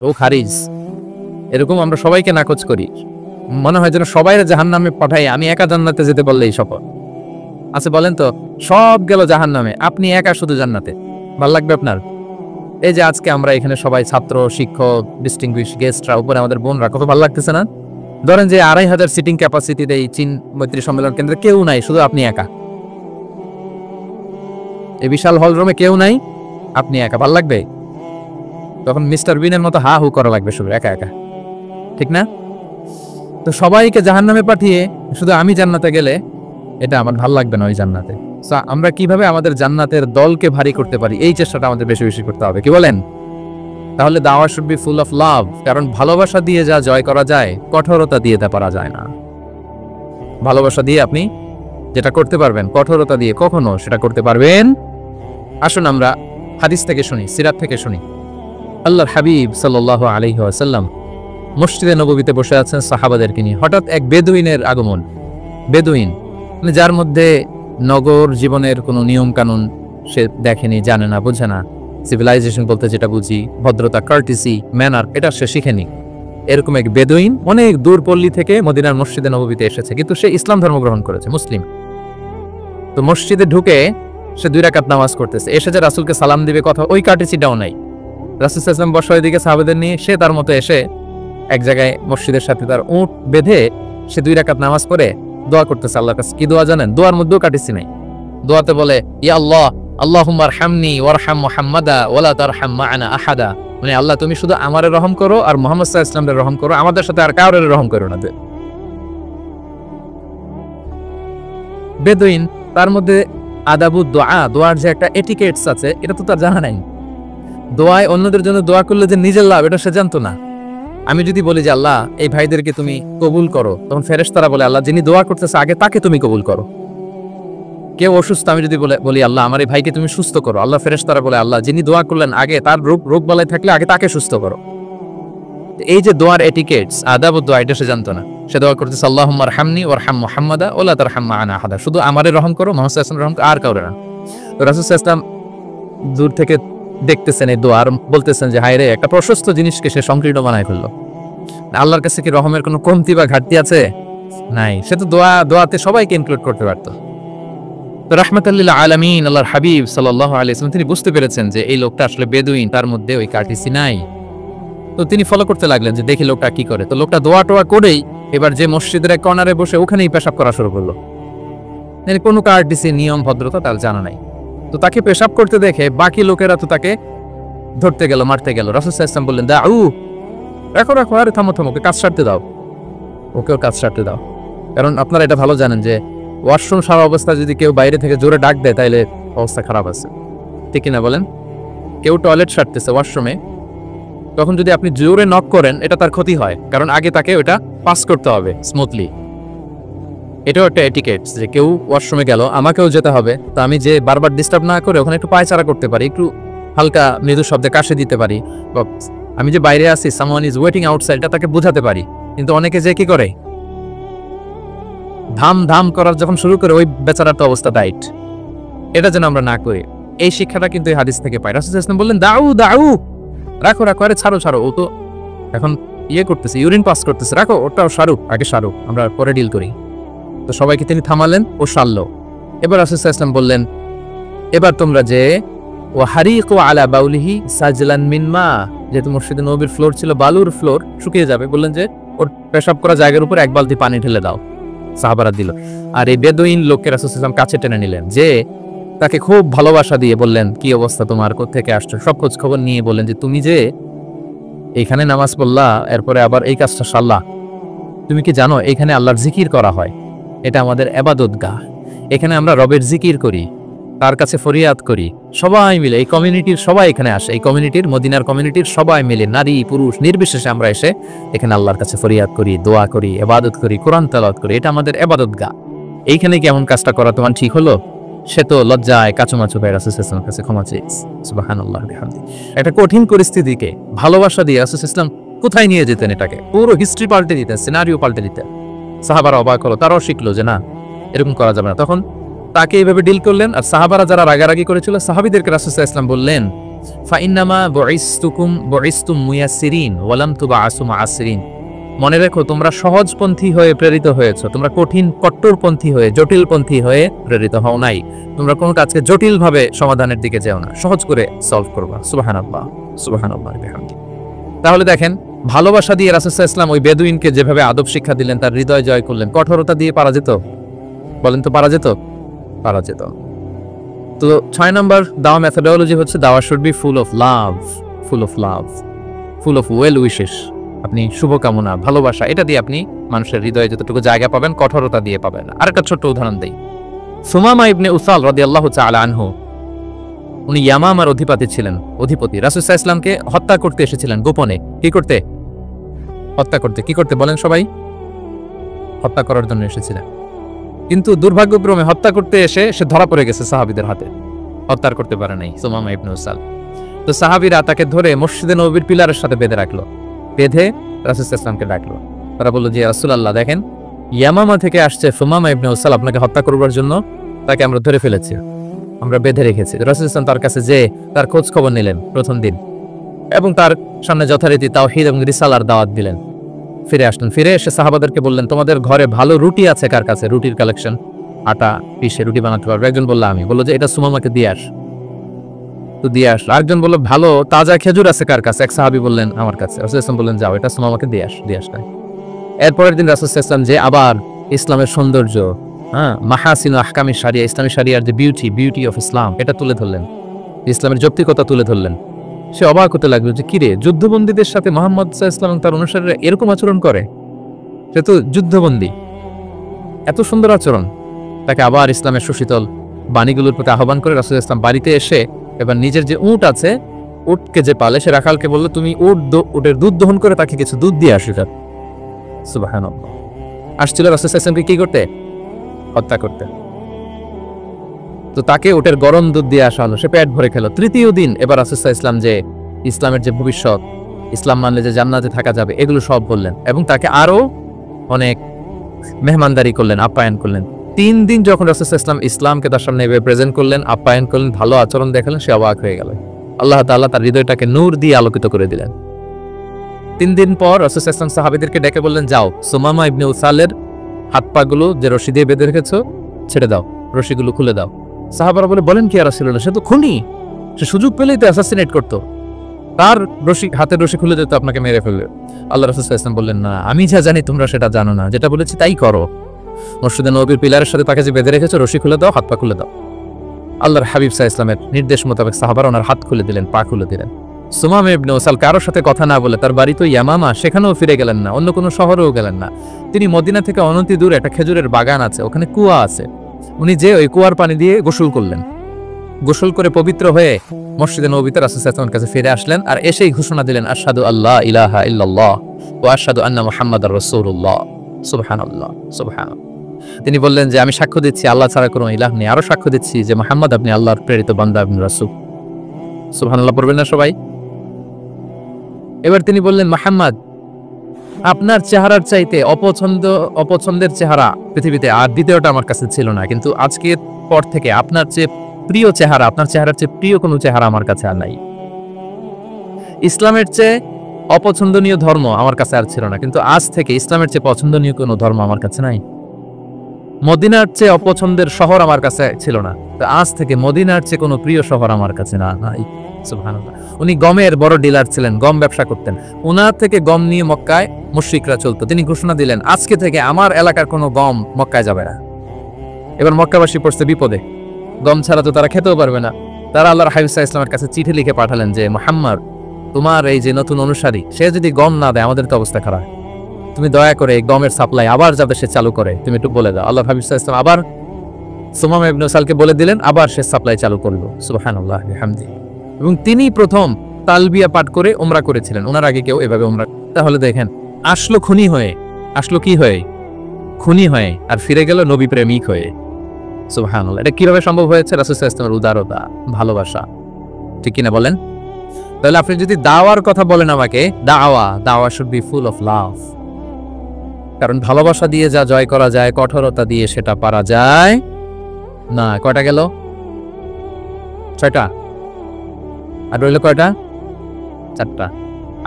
ও খারিজ, এরকম আমরা সবাইকে নাকচ করি। মনে হয় যেন সবাই জাহান্নামে পাঠাই, আমি একা জান্নাতে যেতে বললেই সফল আছে। বলেন তো, সব গেল জাহান্নামে, আপনি একা শুধু জান্নাতে, ভাল লাগবে আপনার? এই যে আজকে আমরা এখানে সবাই ছাত্র, শিক্ষক, ডিস্টিংগুইশ গেস্টরা, উপরে আমাদের বোনরা, কত ভালো লাগতেছে না? ধরেন যে 2500 সিটিং ক্যাপাসিটিতে এই চীন মৈত্রী সম্মেলন কেন্দ্রে কেউ নাই, শুধু আপনি একা। এই বিশাল হল রুমে কেউ নাই, আপনি একা, ভাল লাগবে? তখন মিস্টার বিনের মতো হা হু করা লাগবে শুধু একা একা, ঠিক না? তো সবাইকে জাহান্নামে পাঠিয়ে শুধু আমি জান্নাতে গেলে এটা আমার ভাল লাগবে না ওই জান্নাতে। আমরা কিভাবে আমাদের জান্নাতের দলকে ভারী করতে পারি, এই চেষ্টাটা আমাদের বেশি বেশি করতে হবে, কি বলেন? তাহলে দাওয়া should be full of love, কারণ ভালোবাসা দিয়ে যা জয় করা যায়, কঠোরতা দিয়ে তা পারা যায় না। ভালোবাসা দিয়ে আপনি যেটা করতে পারবেন, কঠোরতা দিয়ে কখনো সেটা করতে পারবেন। আসুন আমরা হাদিস থেকে শুনি, সিরাত থেকে শুনি। আল্লাহর হাবিব সাল্লাল্লাহু আলাইহি ওয়াসাল্লাম মসজিদে নববীতে বসে আছেন সাহাবাদেরকে নিয়ে। হঠাৎ এক বেদুইনের আগমন। বেদুইন মানে যার মধ্যে নগর জীবনের কোনো নিয়ম কানুন সে দেখেনি, জানে না, বোঝে না। সিভিলাইজেশন বলতে যেটা বুঝি, ভদ্রতা, কার্টিসি, ম্যানার, এটা সে শিখেনি। এরকম এক বেদুইন অনেক দূর পল্লী থেকে মদিনার মসজিদে নববীতে এসেছে, কিন্তু সে ইসলাম ধর্ম গ্রহণ করেছে, মুসলিম। তো মসজিদে ঢুকে সে 2 রাকাত নামাজ করতেছে, এসে যে রাসূলকে সালাম দিবে কথা, ওই কার্টিসিটাও নাই। রাসূল সাল্লাল্লাহু আলাইহি ওয়াসাল্লাম বসা ওইদিকে সাহাবাদের নিয়ে, সে তার মতো এসে এক জায়গায় মসজিদের সাথে তার উট বেঁধে সে 2 রাকাত নামাজ পড়ে দোয়া করতেছে আল্লাহর কাছে। কি দোয়া জানেন? দোয়ার মধ্যেও কাটিছি নাই। দোয়াতে বলে, ইয়া আল্লাহ, আল্লাহুম্মা আরহামনি ওয়ারহাম মুহাম্মাদা ওয়ালা তারহাম মা'ানা আহাদা। মানে আল্লাহ, তুমি শুধু আমারে রহম করো আর মুহাম্মদ সাল্লাল্লাহু আলাইহি ওয়াসাল্লামের রহম করো, আমাদের সাথে আর কাউরে রহম করো না। বেদুইন, তার মধ্যে আদাবুদ দোয়া, দোয়ার যে একটা এটিকেটস আছে, এটা তো তার জানা নাই। দোয়ায় অন্যদের জন্য দোয়া করলে যে নিজের লাভ, এটা সে জানতো না। আমি যদি বলি যে আল্লাহ এই ভাইদেরকে তুমি কবুল করো, তখন ফেরেশতারা বলে আল্লাহ যিনি দোয়া করতেছে আগে তাকে তুমি কবুল করো। কেউ অসুস্থ, আমি যদি বলি আল্লাহ আমার এই ভাইকে তুমি সুস্থ করো, আল্লাহ ফেরেশতারা বলে আল্লাহ যিনি দোয়া করলেন আগে তার রোগ বালাই থাকলে আগে তাকে সুস্থ করো। এই যে দোয়ার এটিকেটস, আদাব দোয়া, এটা সে জানতো না। সে দোয়া করতেছে আল্লাহুম্মা আরহামনি ওয়ারহাম মুহাম্মাদা ওয়ালা তারহাম মা'ানা আহাদা, শুধু আমারে রহম করো, মুহাম্মদ সাল্লাল্লাহু আলাইহি ওয়াসাল্লাম রহম, আর কাউরে না। তো রাসূল সাল্লাল্লাহু আলাইহি ওয়াসাল্লাম দূর থেকে দেখতেছেন এই দোয়া আর বলতেছেন যে হায় রে, একটা প্রশস্ত জিনিসকে সে সংকীর্ণ বানায় ফেললো। আল্লাহর কাছে কি রহমের কোনো কমতি বা ঘাটতি আছে? নাই। সে তো দোয়াতে সবাইকে ইনক্লুড করতে পারতো। তো রাহমাতাল লিল আলামিন আল্লাহর হাবিব সাল্লাল্লাহু আলাইহি ওয়াসাল্লাম তিনি বুঝতে পেরেছেন যে এই লোকটা আসলে বেদুইন, তার মধ্যে ওই কার্টিসি নাই। তো তিনি ফলো করতে লাগলেন যে দেখি লোকটা কি করে। তো লোকটা দোয়া টোয়া করেই এবার যে মসজিদের এক কর্নারে বসে ওখানেই পেশাব করা শুরু করলো। মানে কোনো কার্টিসি, নিয়ম, ভদ্রতা তার জানা নাই। তো তাকে পেশাব করতে দেখে বাকি লোকেরা তো তাকে ধরতে গেল, মারতে গেল। রাসূল সাল্লাল্লাহু আলাইহি ওয়াসাল্লাম বললেন, দাউ, রাখো রাখো, আরে থামো থামো, ওকে কাজ সারতে দাও, ওকেও কাজ সারতে দাও। কারণ আপনারা এটা ভালো জানেন যে ওয়াশরুম সারা অবস্থা যদি কেউ বাইরে থেকে জোরে ডাক দেয় তাহলে অবস্থা খারাপ আছে, ঠিক কিনা বলেন? কেউ টয়লেট সারতেছে ওয়াশরুমে, তখন যদি আপনি জোরে নক করেন এটা তার ক্ষতি হয়, কারণ আগে তাকে ওটা পাস করতে হবে স্মুথলি। এটাও একটা এটিকেটস যে কেউ ওয়াশরুমে গেল, আমাকেও যেতে হবে, তো আমি যে বারবার ডিস্টার্ব না করে ওখানে একটু পায়চারা করতে পারি, একটু হালকা মৃদু শব্দে কাশে দিতে পারি, আমি যে বাইরে আছি, সামওয়ান ইজ ওয়েটিং আউটসাইড, এটা তাকে বোঝাতে পারি। কিন্তু অনেকে যে কি করে, ধাম ধাম করার যখন শুরু করে, ওই বেচারার তো অবস্থা টাইট। এটা যেন আমরা না করি, এই শিক্ষাটা কিন্তু এই হাদিস থেকে পাই। রাসূল সাল্লাল্লাহু আলাইহি ওয়াসাল্লাম বললেন, দাউ দাউ, রাখো রাখো, আরে ছাড়ো ছাড়ো, ও তো এখন করতেছে, ইউরিন পাস করতেছে, রাখো, ওটাও সারুক, আগে সারুক, আমরা পরে ডিল করি। তো সবাইকে তিনি থামালেন, ও সারলো। এবার রাসূল সাল্লাল্লাহু আলাইহি ওয়াসাল্লাম বললেন, এবার তোমরা যে ওয়াহারিকু আলা বাউলিহি সাজলান মিন মা, যেহেতু মসজিদে নববীর ফ্লোর ছিল বালুর ফ্লোর, শুকিয়ে যাবে, বললেন যে ওর পেশাব করা জায়গার উপর 1 বালতি পানি ঢেলে দাও। সাহাবারা দিল। আর এই বেদুইন লোককে রাসূল সাল্লাল্লাহু আলাইহি ওয়াসাল্লাম কাছে টেনে নিলেন, যে তাকে খুব ভালোবাসা দিয়ে বললেন, কি অবস্থা তোমার, কোথা থেকে আসছো, সব খোঁজ খবর নিয়ে বললেন যে তুমি যে এইখানে নামাজ পড়লা, এরপরে আবার এই কাজটা সারলা, তুমি কি জানো এখানে আল্লাহর জিকির করা হয়, এটা আমাদের ইবাদতগাহ, এখানে আমরা রবের জিকির করি, তার কাছে ফরিয়াদ করি, সবাই মিলে, এই কমিউনিটির সবাই এখানে আসে, এই কমিউনিটির, মদিনার কমিউনিটির সবাই মিলে, নারী পুরুষ নির্বিশেষে আমরা এসে এখানে আল্লাহর কাছে ফরিয়াদ করি, দোয়া করি, ইবাদত করি, কোরআন তেলাওয়াত করি, এটা আমাদের ইবাদতগাহ। এইখানে কি এমন কাজটা করা তোমার ঠিক হলো? সে তো লজ্জায় কাচুমাচু হয়ে রাসূল সাল্লাল্লাহু আলাইহি ওয়াসাল্লামের কাছে ক্ষমা চেয়েছে। সুবহানাল্লাহ বিহামদি। একটা কঠিন পরিস্থিতিকে ভালোবাসা দিয়ে রাসূল সাল্লাল্লাহু আলাইহি ওয়াসাল্লাম কোথায় নিয়ে যেতেন, এটাকে পুরো হিস্ট্রি পাল্টে দিতেন, সিনারিও পাল্টে দিতেন। সাহাবারা অবাক হলো, তারাও শিখলো যে না, এরকম করা যাবে না। তখন তাকে এইভাবে ডিল করলেন। আর সাহাবারা যারা রাগারাগি করেছিল, সাহাবীদেরকে রাসূল সাল্লাল্লাহু আলাইহি ওয়াসাল্লাম বললেন ফাইন্নামা বুইসতুম মুয়াসসিরিন ওয়া লাম তুবআসু মুআসসিরিন। মনে রেখো তোমরা সহজপন্থী হয়ে প্রেরিত হয়েছো, তোমরা কঠিন কট্টরপন্থী হয়ে জটিলপন্থী হয়ে প্রেরিত হও নাই। তোমরা কোনো কাজকে জটিলভাবে সমাধানের দিকে যেও না, সহজ করে সলভ করবা। সুবহানাল্লাহ সুবহানাল্লাহ বিহামদিহি। তাহলে দেখেন, ভালোবাসা দিয়ে রাসূল সাল্লাল্লাহু আলাইহি ওয়াসাল্লাম ওই বেদুইনকে যেভাবে আদব শিক্ষা দিলেন, তার হৃদয় জয় করলেন, কঠোরতা দিয়ে পারা যেত? বলেন তো পারা যেত? পারা যেত। তো 6 নম্বর দাওয়া মেথোডোলজি হচ্ছে দাওয়া should be full of love, full of love, full of well wishes. আপনি শুভকামনা, ভালোবাসা, এটা দিয়ে আপনি মানুষের হৃদয়ে যতটুকু জায়গা পাবেন, কঠোরতা দিয়ে পাবেন না। আরেকটা ছোট্ট উদাহরণ দেই। সুমামা ইবনে উসাল রাদিয়াল্লাহু তাআলা আনহু, উনি ইয়ামামার অধিপতি ছিলেন। অধিপতি রাসূল সাল্লাল্লাহু আলাইহি ওয়াসাল্লামকে হত্যা করতে এসেছিলেন গোপনে। কি করতে? হত্যা করতে। কি করতে বলেন সবাই? হত্যা করার জন্য এসেছিলেন। কিন্তু দুর্ভাগ্যক্রমে হত্যা করতে এসে সে ধরা পড়ে গেছে সাহাবীদের হাতে, হত্যা করতে পারে নাই সুমামা ইবনে উসাল। তো সাহাবীরা তাকে ধরে মসজিদে নববীর পিলারের সাথে বেঁধে রাখলো, বেঁধে রাসূল সাল্লাল্লাহু আলাইহি ওয়াসাল্লামকে ডাকলো। তারা বলল যে রাসূলুল্লাহ দেখেন, ইয়ামামা থেকে আসছে সুমামা ইবনে উসাল আপনাকে হত্যা করবার জন্য, তাকে আমরা ধরে ফেলেছি, আমরা বেঁধে রেখেছি। রাসূল সাল্লাল্লাহু আলাইহি ওয়াসাল্লাম তার কাছে যে তার খোঁজ খবর নিলেন প্রথম দিন, এবং তার সামনে যথারীতি তাওহীদ এবং রিসালার দাওয়াত দিলেন। ফিরে আসলেন, ফিরে এসে সাহাবাদেরকে বললেন তোমাদের ঘরে ভালো রুটি আছে কার কাছে? রুটির কালেকশন, আটা পিষে রুটি বানাতে পারবে। একজন বলল আমি, বললো যে এটা সুমামাকে দিয়ে আস, তো দিয়ে আসলো। আরেকজন বললো ভালো তাজা খেজুর আছে কার কাছে? এক সাহাবী বললেন আমার কাছে। রাসূল সাল্লাল্লাহু আলাইহি ওয়াসাল্লাম বললেন যাও এটা সুমামাকে দিয়ে আস, দিয়ে আসলেন। এরপরের দিন রাসূল সাল্লাল্লাহু আলাইহি ওয়াসাল্লাম যে আবার ইসলামের সৌন্দর্য, মাহাসিনু আহকামি শারিয়া, ইসলামী শারিয়ার যে বিউটি অফ ইসলাম, এটা তুলে ধরলেন, ইসলামের যৌক্তিকতা তুলে ধরলেন। সে অবাক হতে লাগলো যে কিরে, যুদ্ধবন্দীদের সাথে মুহাম্মদ সাল্লাল্লাহু আলাইহি ওয়াসাল্লাম তার অনুসারীরা এরকম আচরণ করে? সে তো যুদ্ধবন্দী, এত সুন্দর আচরণ। তাকে আবার ইসলামের সুশীতল বাণীগুলোর প্রতি আহ্বান করে রাসূল সাল্লাল্লাহু আলাইহি ওয়াসাল্লাম বাড়িতে এসে এবার নিজের যে উট আছে, উটকে যে পালে, সে রাখালকে বললো তুমি উটের দুধ দহন করে তাকে কিছু দুধ দিয়ে আসো। সুবহানাল্লাহ। আসছিল রাসূল সাল্লাল্লাহু আলাইহি ওয়াসাল্লামকে কি করতে? হত্যা করতে। তো তাকে উটের গরম দুধ দিয়ে আসা হলো, সে পেট ভরে খেলো। তৃতীয় দিন এবার রাসূল সাল্লাল্লাহু আলাইহি ওয়াসাল্লাম যে ইসলামের যে ভবিষ্যৎ, ইসলাম মানলে যে জান্নাতে থাকা যাবে, এগুলো সব বললেন, এবং তাকে আরো অনেক মেহমানদারি করলেন, আপ্যায়ন করলেন। 3 দিন যখন রাসূল সাল্লাল্লাহু আলাইহি ওয়াসাল্লাম ইসলামকে তার সামনে প্রেজেন্ট করলেন, আপ্যায়ন করলেন, ভালো আচরণ দেখালেন, সে অবাক হয়ে গেল। আল্লাহ তাআলা তার হৃদয়টাকে নূর দিয়ে আলোকিত করে দিলেন। 3 দিন পর রাসূল সাল্লাল্লাহু আলাইহি ওয়াসাল্লাম সাহাবীদেরকে ডেকে বললেন যাও, সুমামা ইবনে উসালের হাত পাগুলো যে রশি দিয়ে বেঁধে রেখেছো ছেড়ে দাও, রশিগুলো খুলে দাও। সাহাবারা বলেন কি আর রাসূলুল্লাহ, সে তো খুনি, সে সুযোগ পেলেই তো অ্যাসাসিনেট করতো, তার হাতের রশি খুলে দিত, আপনাকে মেরে ফেলবে। আল্লাহ রাসূল সাল্লাল্লাহু আলাইহি ওয়াসাল্লাম বললেন না, আমি যা জানি তোমরা সেটা জানো না, যেটা বলেছি তাই করো। মসজিদে নববীর পিলারের সাথে তাকে যে বেঁধে রেখেছো, রশি খুলে দাও, হাত পা খুলে দাও। আল্লাহর হাবিব সাল্লাল্লাহু আলাইহি ওয়াসাল্লামের নির্দেশ মোতাবেক সাহাবারা ওনার হাত খুলে দিলেন, পা খুলে দিলেন। সুমামা ইবনে উসাল কারোর সাথে কথা না বলে, তার বাড়ি তো ইয়ামামা, সেখানেও ফিরে গেলেন না, অন্য কোনো শহরেও গেলেন না। তিনি মদিনা থেকে অনতি দূরে একটা খেজুরের বাগান আছে, ওখানে কুয়া আছে, উনি যে ওই কুয়ার পানি দিয়ে গোসল করলেন। গোসল করে পবিত্র হয়ে মসজিদে নববীতে রাসূল সাল্লাল্লাহু আলাইহি ওয়াসাল্লামের কাছে ফিরে আসলেন, আর এসেই ঘোষণা দিলেন আশহাদু আল্লা ইলাহা ইল্লাল্লাহ ওয়া আশহাদু আন্না মুহাম্মাদার রাসূলুল্লাহ। সুবহানাল্লাহ সুবহানাল্লাহ। তিনি বললেন যে আমি সাক্ষ্য দিচ্ছি আল্লাহ ছাড়া কোনো ইলাহ নেই, আরো সাক্ষ্য দিচ্ছি যে মুহাম্মদ আপনি আল্লাহর প্রেরিত বান্দা এবং রাসূল। সুবহানাল্লাহ পড়বেন না সবাই? এবার তিনি বললেন মুহাম্মদ, আপনার চেহারার চাইতে অপছন্দের চেহারা পৃথিবীতে আর দ্বিতীয়টা আমার কাছে ছিল না, কিন্তু আজকের পর থেকে আপনার চেয়ে প্রিয় চেহারা, আপনার চেহারার চেয়ে প্রিয় কোনো চেহারা আমার কাছে আর নাই। ইসলামের চেয়ে অপছন্দনীয় ধর্ম আমার কাছে আর ছিল না, কিন্তু আজ থেকে ইসলামের চেয়ে পছন্দনীয় কোনো ধর্ম আমার কাছে নাই। মদিনার চেয়ে অপছন্দের শহর আমার কাছে ছিল না, তো আজ থেকে মদিনার চেয়ে কোনো প্রিয় শহর আমার কাছে নাই। সুবহানাল্লাহ। উনি গমের বড় ডিলার ছিলেন, গম ব্যবসা করতেন। ওনার থেকে গম নিয়ে মক্কায় মুশরিকরা চলতো। তিনি ঘোষণা দিলেন আজকে থেকে আমার এলাকার কোনো গম মক্কায় যাবে না। এবার মক্কাবাসী পড়ছে বিপদে, গম ছাড়া তো তারা খেতেও পারবে না। তারা আল্লাহর হাবিব সাল্লাল্লাহু আলাইহি ওয়াসাল্লামের কাছে চিঠি লিখে পাঠালেন যে মুহাম্মদ, তোমার এই যে নতুন অনুসারী, সে যদি গম না দেয় আমাদের তো অবস্থা খারাপ, তুমি দয়া করে এই গমের সাপ্লাই আবার যাতে সে চালু করে তুমি একটু বলে দাও। আল্লাহর হাবিব সাল্লাল্লাহু আলাইহি ওয়াসাল্লাম আবার সুমামা ইবনে উসালকে বলে দিলেন, আবার সে সাপ্লাই চালু করলো। সুবহানাল্লাহ বিহামদিহি। এবং তিনি প্রথম তালবিয়া পাঠ করে উমরা করেছিলেন, ওনার আগে কেউ এভাবে উমরা। তাহলে দেখেন, আসলো খুনি হয়ে, আসলো কি হয়ে? খুনি হয়ে, আর ফিরে গেল নবী প্রেমিক হয়ে। সুবহানাল্লাহ। এটা কিভাবে সম্ভব হয়েছে? রাসূল সাল্লাল্লাহু আলাইহি ওয়াসাল্লামের উদারতা, ভালোবাসা, ঠিক কিনা বলেন? তাহলে আপনি যদি দাওয়ার কথা বলেন আমাকে, দাওয়া should be full of love. কারণ ভালোবাসা দিয়ে যা জয় করা যায়, কঠোরতা দিয়ে সেটা পারা যায় না। কয়টা গেল? 6টা। আর রইল কয়টা? 4টা।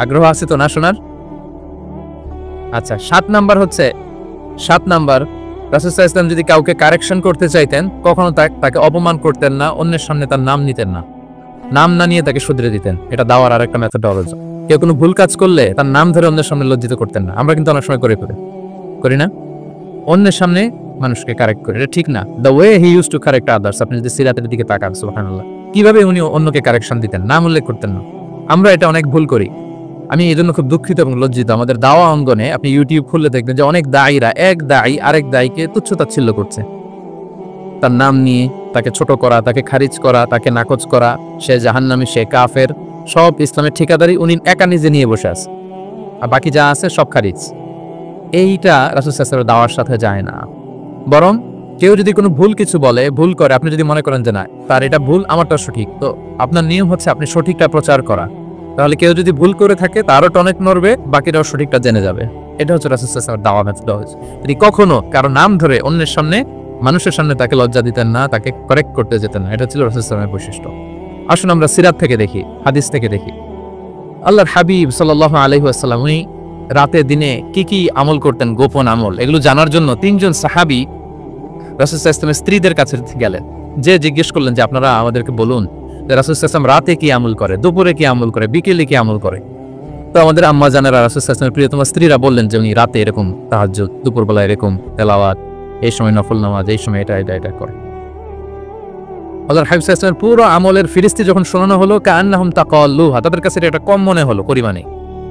আগ্রহ আছে তো না শোনার? আচ্ছা, 7 নাম্বার হচ্ছে, 7 নাম্বার, রাসূল সাল্লাল্লাহু আলাইহি ওয়াসাল্লাম যদি কাউকে কারেকশন করতে চাইতেন কখনো তাকে অপমান করতেন না, অন্যের সামনে তার নাম নিতেন না, নাম না নিয়ে তাকে শুধরে দিতেন। এটা দাওয়ার আরেকটা মেথডোলজি। কেউ কোনো ভুল কাজ করলে তার নাম ধরে অন্যের সামনে লজ্জিত করতেন না। আমরা কিন্তু অনেক সময় করি না, অন্যের সামনে মানুষকে কারেক্ট করে, এটা ঠিক না। The way he use to correct others, আপনি যদি সিরাতের দিকে তাকান সুবহানাল্লাহ, কিভাবে উনি অন্যকে কারেকশন দিতেন, নাম উল্লেখ করতেন না। আমরা এটা অনেক ভুল করি। আমি এই জন্য খুব দুঃখিত এবং লজ্জিত। আমাদের দাওয়া অঙ্গনে আপনি ইউটিউব খুললে দেখবেন যে অনেক দায়ীরা, এক দায়ী আরেক দায়ীকে তুচ্ছ-তাচ্ছিল্য করছে, তার নাম নিয়ে তাকে ছোট করা, তাকে খারিজ করা, তাকে নাকচ করা, সে জাহান্নামী, সে কাফের, সব ইসলামের ঠিকাদারি উনি একা নিজে নিয়ে বসে আছে, আর বাকি যা আছে সব খারিজ। এইটা রাসূল সাল্লাল্লাহু আলাইহি ওয়াসাল্লামের দাওয়ার সাথে যায় না। বরং কেউ যদি কোনো ভুল কিছু বলে, ভুল করে, আপনি যদি মনে করেন যে না তার এটা ভুল, আমারটা সঠিক, তো আপনার নিয়ম হচ্ছে আপনি সঠিকটা প্রচার করা। তাহলে কেউ যদি ভুল করে থাকে তারও টনেক নড়বে, বাকিরাও সঠিকটা জেনে যাবে। এটা হচ্ছে রাসূল সাল্লাল্লাহু আলাইহি ওয়াসাল্লামের দাওয়া মেথডোলজি। তিনি কখনো কারো নাম ধরে অন্যের সামনে, মানুষের সামনে তাকে লজ্জা দিতেন না, তাকে কারেক্ট করতে যেতেন না। এটা ছিল রাসূল সাল্লাল্লাহু আলাইহি ওয়াসাল্লামের বৈশিষ্ট্য। আসুন আমরা সিরাত থেকে দেখি, হাদিস থেকে দেখি। আল্লাহর হাবিব সাল্লাল্লাহু আলাইহি ওয়াসাল্লাম উনি রাতে দিনে কি কি আমল করতেন, গোপন আমল, এগুলো জানার জন্য 3 জন সাহাবী রাসূল সাল্লাল্লাহু আলাইহি ওয়াসাল্লামের স্ত্রীদের কাছে গেলেন। যে জিজ্ঞেস করলেন যে আপনারা আমাদেরকে বলুন যে রাসূল সাল্লাল্লাহু আলাইহি ওয়াসাল্লাম রাতে কি আমল করে, দুপুরে কি আমল করে, বিকেলে কি আমল করে। তো আমাদের আম্মা জানেরা, রাসূল সাল্লাল্লাহু আলাইহি ওয়াসাল্লামের প্রিয়তমা স্ত্রীরা বললেন যে উনি রাতে এরকম তাহাজ্জুদ, দুপুরবেলা এরকম তেলাওয়াত, এই সময় নফল নামাজ, এই সময় এটা করে। আল্লাহর হাবিব সাল্লাল্লাহু আলাইহি ওয়াসাল্লামের পুরো আমলের ফিরিস্তি যখন শোনানো হলো, কাআন্নাহুম তাকাল্লুহা, তাদের কাছে এটা কম মনে হলো পরিমাণে,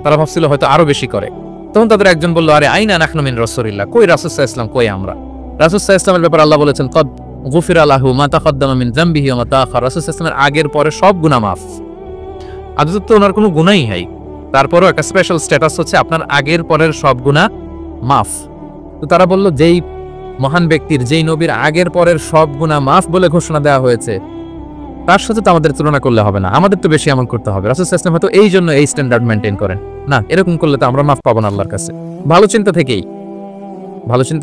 তারা ভাবছিল হয়তো আরো বেশি করে। তখন তাদের একজন বলল, আরে আইনা নাহনু মিন রাসূলিল্লাহ, কই রাসূল সাল্লাল্লাহু আলাইহি ওয়াসাল্লাম, কই আমরা। রাসূল সাল্লাল্লাহু আলাইহি ওয়াসাল্লামের ব্যাপারে আল্লাহ বলেছেন, কদ গুফিরা লাহু মা তাকাদ্দামা মিন যামবিহি ওয়া মা তাআখার, রাসূল সাল্লাল্লাহু আলাইহি ওয়াসাল্লামের আগের পরে সব গুনাহ মাফ। আদতে তো ওনার কোনো গুনাহই নাই, তারপরও একটা স্পেশাল স্ট্যাটাস হচ্ছে আপনার আগের পরের সব গুনাহ মাফ। তো তারা বলল, যেই মহান ব্যক্তির, যেই নবীর আগের পরের সব গুনাহ মাফ বলে ঘোষণা দেওয়া হয়েছে, তার সাথে তো আমাদের তুলনা করলে হবে না, আমাদের তো বেশি আমল করতে হবে। রাসূল সাল্লাল্লাহু আলাইহি ওয়াসাল্লাম হয়তো এই জন্য এই স্ট্যান্ডার্ড মেইনটেইন করেন না, এরকম করলে তো আমরা মাফ পাবো না আল্লাহর কাছে। ভালো চিন্তা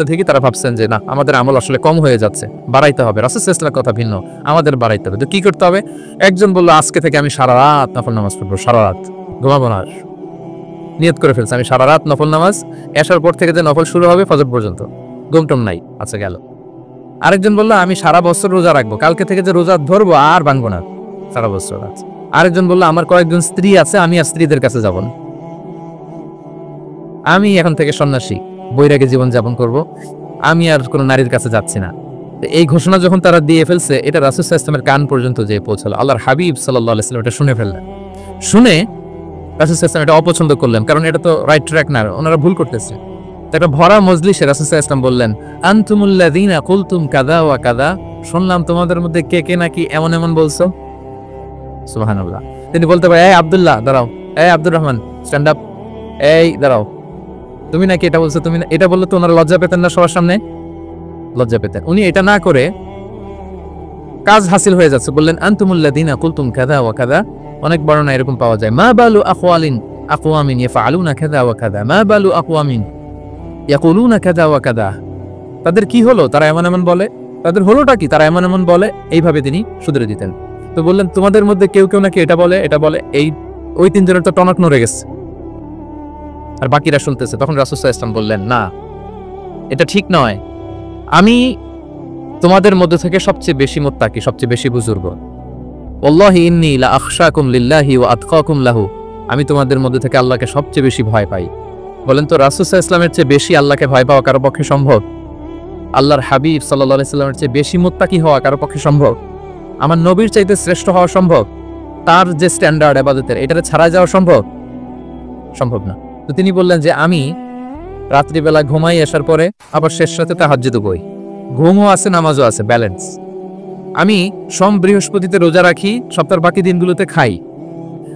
থেকেই তারা ভাবছেন যে না, আমাদের আমল আসলে কম হয়ে যাচ্ছে, বাড়াইতে হবে। রাসূল সাল্লাল্লাহু আলাইহি ওয়াসাল্লামের কথা ভিন্ন, আমাদের বাড়াইতে হবে। তো কি করতে হবে? একজন বলল, আজকে থেকে আমি সারা রাত নফল নামাজ পড়বো, সারা রাত ঘুমাবো না। নিয়ত করে ফেলছে আমি সারা রাত নফল নামাজ, এশার পর থেকে যে নফল শুরু হবে ফজর পর্যন্ত, ঘুমটুম নাই। আচ্ছা গেল। আরেকজন বলল, আমি সারা বছর রোজা রাখবো, কালকে থেকে যে রোজা ধরবো আর ভাঙবো না, সারা বছর। আছে আরেকজন বলল, আমার কয়েকজন স্ত্রী আছে, আমি আর স্ত্রীদের কাছে যাব না, আমি এখন থেকে সন্ন্যাসী, বৈরাগী জীবন যাপন করব, আমি আর কোনো নারীর কাছে যাচ্ছি না। এই ঘোষণা যখন তারা দিয়ে ফেলছে, এটা রাসূল সাল্লাল্লাহু আলাইহি ওয়াসাল্লামের কান পর্যন্ত যে পৌঁছালো। আল্লাহর হাবিব সাল্লাল্লাহু আলাইহি ওয়াসাল্লাম এটা শুনে ফেললেন। শুনে রাসূল সাল্লাল্লাহু আলাইহি ওয়াসাল্লাম এটা অপছন্দ করলেন, কারণ এটা তো রাইট ট্র্যাক না, ওনারা ভুল করতেছে। একটা ভরা মজলিসে রাসূল সাল্লাল্লাহু আলাইহি ওয়াসাল্লাম বললেন, আনতুমুল্লাযীনা কুলতুম কাযা ওয়া কাযা, শুনলাম তোমাদের মধ্যে কে কে নাকি এমন এমন বলছো। সুবহানাল্লাহ। তিনি বলতে পারে, এই আব্দুল্লাহ দাঁড়াও, এই আব্দুর রহমান স্ট্যান্ড আপ, এই দাঁড়াও, তুমি নাকি এটা বলছো, তুমি এটা বললে তো ওনারা লজ্জা পেতেন না? সবার সামনে লজ্জা পেতেন। উনি এটা না করে কাজ হাসিল হয়ে যাচ্ছে, বললেন আনতুমুল্লাযীনা কুলতুম কাযা ওয়া কাযা। অনেক বর্ণনা এরকম পাওয়া যায়, মা বালু আকওয়ামিন ইয়াফআলুনা কাযা ওয়া কাযা, মা বালু আকওয়ামিন ইয়াকুলুনা কাযা ওয়া কাযা। তাদের কি হলো, তারা এমন এমন বলে, তাদের হলোটা কি, তারা এমন এমন বলে। এইভাবে তিনি শুধরে দিতেন। তো বললেন, তোমাদের মধ্যে কেউ কেউ নাকি এটা বলে, এটা বলে। ওই 3 জনের তো টনক নড়ে গেছে, আর বাকিরা শুনতেছে। তখন রাসূল সাল্লাল্লাহু আলাইহি ওয়াসাল্লাম বললেন, না, এটা ঠিক নয়, আমি তোমাদের মধ্যে থেকে সবচেয়ে বেশি মুত্তাকি, সবচেয়ে বেশি বুজুর্গ। ওয়াল্লাহি ইন্নী লা আখশাকুম লিল্লাহি ওয়া আতকাকুম লাহু, আমি তোমাদের মধ্যে থেকে আল্লাহকে সবচেয়ে বেশি ভয় পাই। বলেন তো, রাসূল সাল্লাল্লাহু আলাইহি ওয়াসাল্লামের চেয়ে বেশি আল্লাহকে ভয় পাওয়া কারো পক্ষে সম্ভব? আল্লাহর হাবিব সাল্লাল্লাহু আলাইহি ওয়াসাল্লামের চেয়ে বেশি মুত্তাকি হওয়া কারো পক্ষে সম্ভব? আমার নবীর চাইতে শ্রেষ্ঠ হওয়া সম্ভব? তার যে স্ট্যান্ডার্ড ইবাদতের, এটারে ছাড়া যাওয়া সম্ভব? সম্ভব না। তো তিনি বললেন যে আমি রাত্রিবেলা ঘুমাই, আসার পরে আবার শেষ রাতে তাহাজ্জুদ করি, ঘুমও আছে নামাজও আছে, ব্যালেন্স। আমি সোম বৃহস্পতিতে রোজা রাখি, সপ্তাহের বাকি দিনগুলোতে খাই।